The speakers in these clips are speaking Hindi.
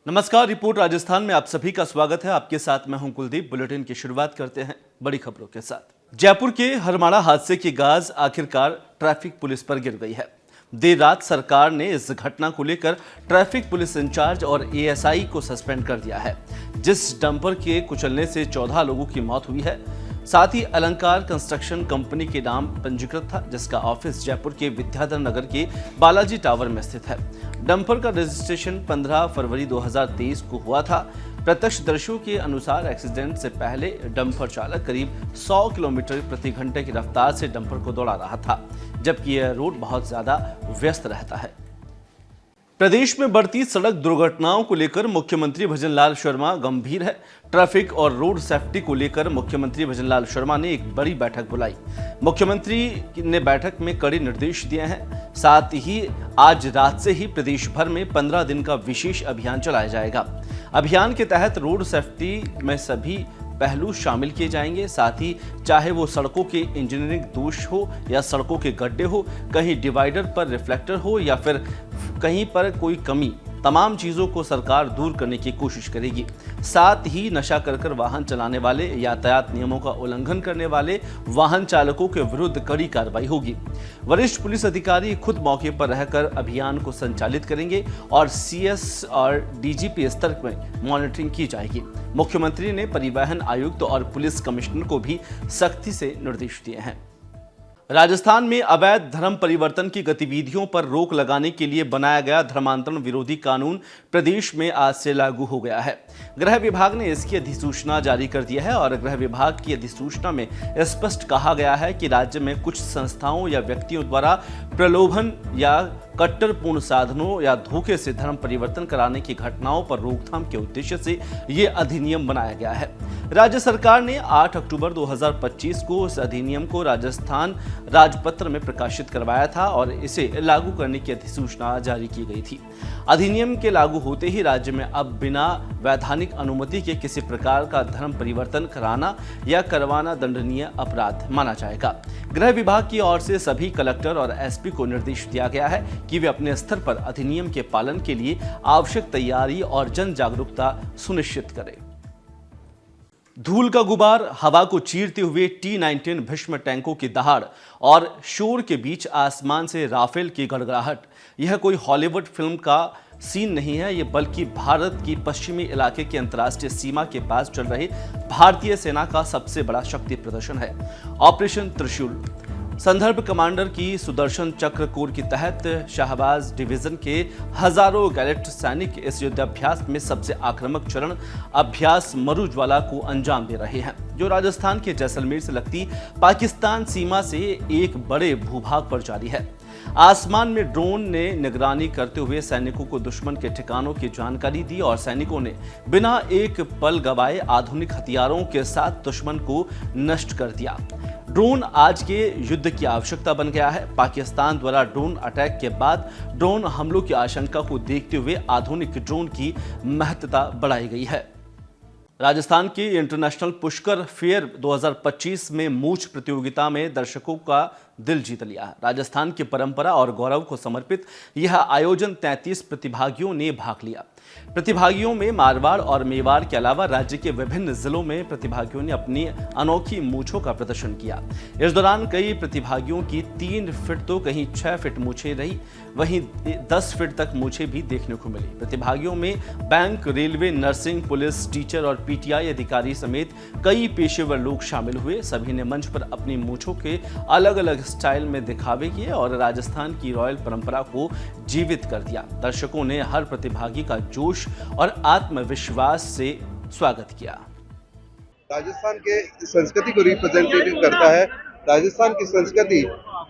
नमस्कार। रिपोर्ट राजस्थान में आप सभी का स्वागत है। आपके साथ मैं हूं कुलदीप। बुलेटिन की शुरुआत करते हैं बड़ी खबरों के साथ। जयपुर के हरमाड़ा हादसे की गाज आखिरकार ट्रैफिक पुलिस पर गिर गई है। देर रात सरकार ने इस घटना को लेकर ट्रैफिक पुलिस इंचार्ज और एएसआई को सस्पेंड कर दिया है। जिस डंपर के कुचलने से 14 लोगों की मौत हुई है, साथ ही अलंकार कंस्ट्रक्शन कंपनी के नाम पंजीकृत था, जिसका ऑफिस जयपुर के विद्याधर नगर के बालाजी टावर में स्थित है। डंपर का रजिस्ट्रेशन 15 फरवरी 2023 को हुआ था। प्रत्यक्षदर्शियों के अनुसार एक्सीडेंट से पहले डंपर चालक करीब 100 किलोमीटर प्रति घंटे की रफ्तार से डंपर को दौड़ा रहा था, जबकि यह रोड बहुत ज्यादा व्यस्त रहता है। प्रदेश में बढ़ती सड़क दुर्घटनाओं को लेकर मुख्यमंत्री भजनलाल शर्मा गंभीर है। ट्रैफिक और रोड सेफ्टी को लेकर मुख्यमंत्री भजनलाल शर्मा ने एक बड़ी बैठक बुलाई। मुख्यमंत्री ने बैठक में कड़े निर्देश दिए हैं। साथ ही आज रात से ही प्रदेश भर में 15 दिन का विशेष अभियान चलाया जाएगा। अभियान के तहत रोड सेफ्टी में सभी पहलू शामिल किए जाएंगे। साथ ही चाहे वो सड़कों के इंजीनियरिंग दोष हो या सड़कों के गड्ढे हो, कहीं डिवाइडर पर रिफ्लेक्टर हो या फिर कहीं पर कोई कमी, तमाम चीजों को सरकार दूर करने की कोशिश करेगी। साथ ही नशा कर वाहन चलाने वाले, यातायात नियमों का उल्लंघन करने वाले वाहन चालकों के विरुद्ध कड़ी कार्रवाई होगी। वरिष्ठ पुलिस अधिकारी खुद मौके पर रहकर अभियान को संचालित करेंगे और सीएस और डीजीपी स्तर में मॉनिटरिंग की जाएगी। मुख्यमंत्री ने परिवहन आयुक्त और पुलिस कमिश्नर को भी सख्ती से निर्देश दिए हैं। राजस्थान में अवैध धर्म परिवर्तन की गतिविधियों पर रोक लगाने के लिए बनाया गया धर्मांतरण विरोधी कानून प्रदेश में आज से लागू हो गया है। गृह विभाग ने इसकी अधिसूचना जारी कर दिया है और गृह विभाग की अधिसूचना में स्पष्ट कहा गया है कि राज्य में कुछ संस्थाओं या व्यक्तियों द्वारा प्रलोभन या कट्टरपूर्ण साधनों या धोखे से धर्म परिवर्तन कराने की घटनाओं पर रोकथाम के उद्देश्य से ये अधिनियम बनाया गया है। राज्य सरकार ने 8 अक्टूबर 2025 को इस अधिनियम को राजस्थान राजपत्र में प्रकाशित करवाया था और इसे लागू करने की अधिसूचना जारी की गई थी। अधिनियम के लागू होते ही राज्य में अब बिना वैधानिक अनुमति के किसी प्रकार का धर्म परिवर्तन कराना या करवाना दंडनीय अपराध माना जाएगा। गृह विभाग की ओर से सभी कलेक्टर और एसपी को निर्देश दिया गया है कि वे अपने स्तर पर अधिनियम के पालन के लिए आवश्यक तैयारी और जन जागरूकता सुनिश्चित करें। धूल का गुबार, हवा को चीरते हुए T-19 भीष्म टैंकों की दहाड़ और शोर के बीच आसमान से राफेल की गड़गड़ाहट। यह कोई हॉलीवुड फिल्म का सीन नहीं है, यह बल्कि भारत की पश्चिमी इलाके की अंतर्राष्ट्रीय सीमा के पास चल रही भारतीय सेना का सबसे बड़ा शक्ति प्रदर्शन है। ऑपरेशन त्रिशूल संदर्भ कमांडर की सुदर्शन चक्र कोर के तहत शाहबाज डिवीजन के हजारों गैलेट सैनिक इस युद्धाभ्यास में सबसे आक्रामक चरण अभ्यास मरुज्वाला को अंजाम दे रहे हैं, जो राजस्थान के जैसलमेर से लगती पाकिस्तान सीमा से एक बड़े भूभाग पर जारी है। आसमान में ड्रोन ने निगरानी करते हुए सैनिकों को दुश्मन के ठिकानों की जानकारी दी और सैनिकों ने बिना एक पल गवाए आधुनिक हथियारों के साथ दुश्मन को नष्ट कर दिया। ड्रोन आज के युद्ध की आवश्यकता बन गया है। पाकिस्तान द्वारा ड्रोन अटैक के बाद ड्रोन हमलों की आशंका को देखते हुए आधुनिक ड्रोन की महत्ता बढ़ाई गई है। राजस्थान की इंटरनेशनल पुष्कर फेयर 2025 में मूछ प्रतियोगिता में दर्शकों का दिल जीत लिया। राजस्थान की परंपरा और गौरव को समर्पित यह आयोजन 33 प्रतिभागियों ने भाग लिया। प्रतिभागियों में मारवाड़ और मेवाड़ के अलावा राज्य के विभिन्न जिलों में प्रतिभागियों ने अपनी अनोखी मूछों का प्रदर्शन किया। इस दौरान कई प्रतिभागियों की 3 फीट तो कहीं 6 फीट मूछें रही, वहीं 10 फीट तक मूछें भी देखने को मिली। प्रतिभागियों में bank, railway, nursing, police, teacher और पीटीआई अधिकारी समेत कई पेशेवर लोग शामिल हुए। सभी ने मंच पर अपनी मूछों के अलग अलग स्टाइल में दिखावे किए और राजस्थान की रॉयल परंपरा को जीवित कर दिया। दर्शकों ने हर प्रतिभागी का जोश और आत्मविश्वास से स्वागत किया। राजस्थान के संस्कृति को रिप्रेजेंटेटिव करता है। राजस्थान की संस्कृति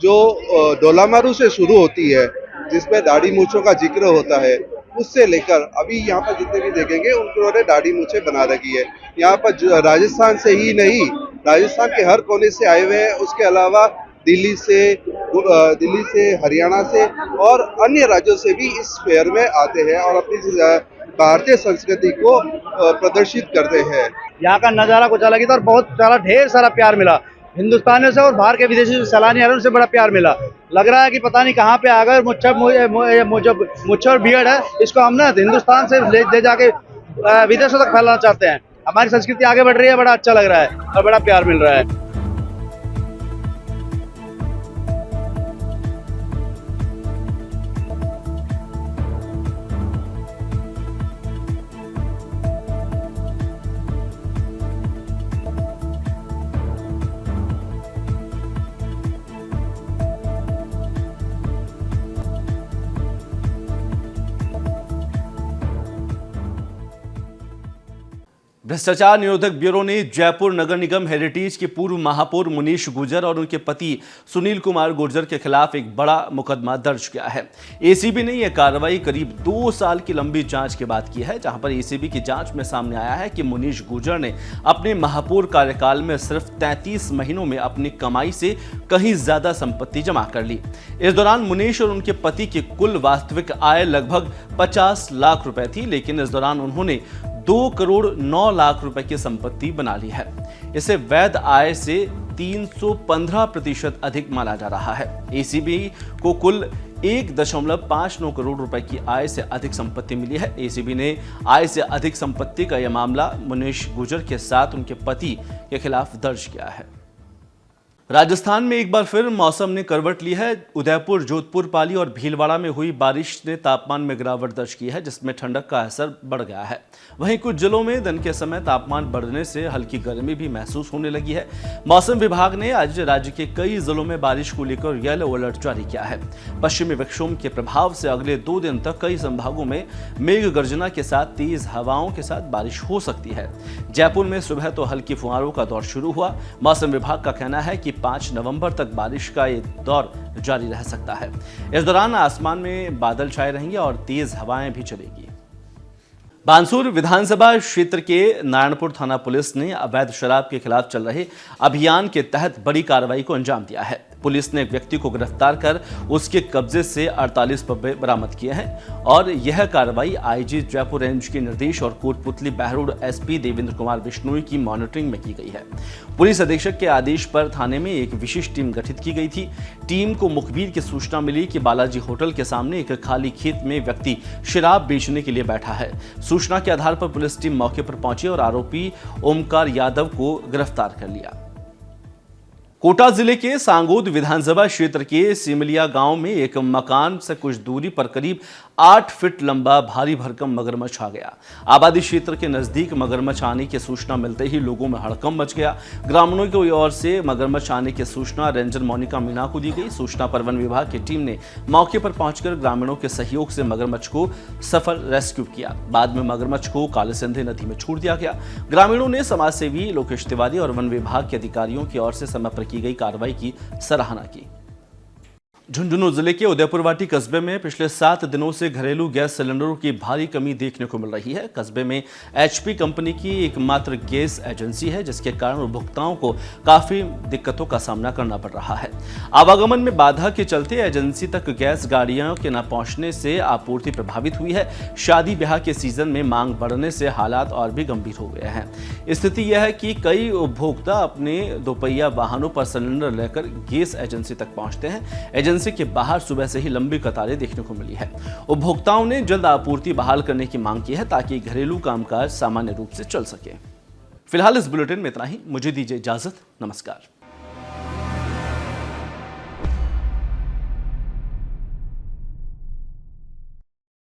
जो डोलामारू से शुरू होती है, जिसमें दाढ़ी मूछों का जिक्र होता है, उससे लेकर अभी यहाँ पर जितने भी देखेंगे उन्होंने दाढ़ी मूछें बना रखी है। यहाँ पर राजस्थान से ही नहीं, राजस्थान के हर कोने से आए हुए हैं। उसके अलावा दिल्ली से, हरियाणा से और अन्य राज्यों से भी इस फेयर में आते हैं और अपनी भारतीय संस्कृति को प्रदर्शित करते हैं। यहाँ का नज़ारा कुछ अलग ही था और बहुत सारा ढेर सारा प्यार मिला। हिंदुस्तानियों से और बाहर के विदेशी जो सैलानी आ रहे हैं उनसे बड़ा प्यार मिला। लग रहा है कि पता नहीं कहाँ पे आ गए। मुच्छर और बियर्ड है, इसको हम ना हिंदुस्तान से ले जाके विदेशों तक फैलाना चाहते हैं। हमारी संस्कृति आगे बढ़ रही है, बड़ा अच्छा लग रहा है और बड़ा प्यार मिल रहा है। भ्रष्टाचार निरोधक ब्यूरो ने जयपुर नगर निगम हेरिटेज के पूर्व महापौर मुनीश गुर्जर और उनके पति सुनील कुमार गुर्जर के खिलाफ एक बड़ा मुकदमा दर्ज किया है। एसीबी ने यह कार्रवाई करीब 2 साल की लंबी जांच के बाद की है, जहां पर एसीबी की जांच में सामने आया है कि मुनीश गुर्जर ने अपने महापौर कार्यकाल में सिर्फ 33 महीनों में अपनी कमाई से कहीं ज्यादा संपत्ति जमा कर ली। इस दौरान मुनीश और उनके पति की कुल वास्तविक आय लगभग 50 लाख रुपए थी, लेकिन इस दौरान उन्होंने 2 करोड़ 9 लाख रुपए की संपत्ति बना ली है। इसे वैध आय से 315% अधिक माना जा रहा है। एसीबी को कुल 1.59 करोड़ रुपए की आय से अधिक संपत्ति मिली है। एसीबी ने आय से अधिक संपत्ति का यह मामला मुनीश गुर्जर के साथ उनके पति के खिलाफ दर्ज किया है। राजस्थान में एक बार फिर मौसम ने करवट ली है। उदयपुर, जोधपुर, पाली और भीलवाड़ा में हुई बारिश ने तापमान में गिरावट दर्ज की है, जिसमें ठंडक का असर बढ़ गया है। वहीं कुछ जिलों में दिन के समय तापमान बढ़ने से हल्की गर्मी भी महसूस होने लगी है। मौसम विभाग ने आज राज्य के कई जिलों में बारिश को लेकर येलो अलर्ट जारी किया है। पश्चिमी विक्षोभ के प्रभाव से अगले 2 दिन तक कई संभागों में मेघ गर्जना के साथ तेज हवाओं के साथ बारिश हो सकती है। जयपुर में सुबह तो हल्की फुहारों का दौर शुरू हुआ। मौसम विभाग का कहना है कि 5 नवंबर तक बारिश का ये दौर जारी रह सकता है। इस दौरान आसमान में बादल छाए रहेंगे और तेज हवाएं भी चलेगी। बानसूर विधानसभा क्षेत्र के नारायणपुर थाना पुलिस ने अवैध शराब के खिलाफ चल रहे अभियान के तहत बड़ी कार्रवाई को अंजाम दिया है। पुलिस ने एक व्यक्ति को गिरफ्तार कर उसके कब्जे से 48 पब्बे बरामद किए हैं और यह कार्रवाई आईजी जयपुर रेंज के निर्देश और कोटपुतली बहरोड एसपी देवेंद्र कुमार बिश्नोई की मॉनिटरिंग में की गई है। पुलिस अधीक्षक के आदेश पर थाने में एक विशेष टीम गठित की गई थी। टीम को मुखबिर की सूचना मिली कि बालाजी होटल के सामने एक खाली खेत में व्यक्ति शराब बेचने के लिए बैठा है। सूचना के आधार पर पुलिस टीम मौके पर पहुंची और आरोपी ओमकार यादव को गिरफ्तार कर लिया। कोटा जिले के सांगोद विधानसभा क्षेत्र के सिमलिया गांव में एक मकान से कुछ दूरी पर करीब 8 फीट लंबा भारी भरकम मगरमच्छ आ गया। आबादी क्षेत्र के नजदीक मगरमच्छ आने की सूचना मिलते ही लोगों में हड़कंप मच गया। ग्रामीणों की ओर से मगरमच्छ आने की सूचना रेंजर मोनिका मीणा को दी गई। सूचना पर वन विभाग की टीम ने मौके पर पहुंचकर ग्रामीणों के सहयोग से मगरमच्छ को सफल रेस्क्यू किया। बाद में मगरमच्छ को काले सिंधे नदी में छोड़ दिया गया। ग्रामीणों ने समाज सेवी लोकेश तिवारी और वन विभाग के अधिकारियों की ओर से समय पर की गई कार्रवाई की सराहना की। झुंझुनू जिले के उदयपुरवाटी कस्बे में पिछले 7 दिनों से घरेलू गैस सिलेंडरों की भारी कमी देखने को मिल रही है। कस्बे में एचपी कंपनी की एकमात्र गैस एजेंसी है, जिसके कारण उपभोक्ताओं को काफी दिक्कतों का सामना करना पड़ रहा है। आवागमन में बाधा के चलते एजेंसी तक गैस गाड़ियों के न पहुंचने से आपूर्ति प्रभावित हुई है। शादी ब्याह के सीजन में मांग बढ़ने से हालात और भी गंभीर हो गए हैं। स्थिति यह है कि कई उपभोक्ता अपने दोपहिया वाहनों पर सिलेंडर लेकर गैस एजेंसी तक पहुंचते हैं। एजेंसी के बाहर सुबह से ही लंबी कतारें देखने को मिली है। उपभोक्ताओं ने जल्द आपूर्ति बहाल करने की मांग की है ताकि घरेलू कामकाज सामान्य रूप से चल सके। फिलहाल इस बुलेटिन में इतना ही। मुझे दीजिए इजाजत। नमस्कार।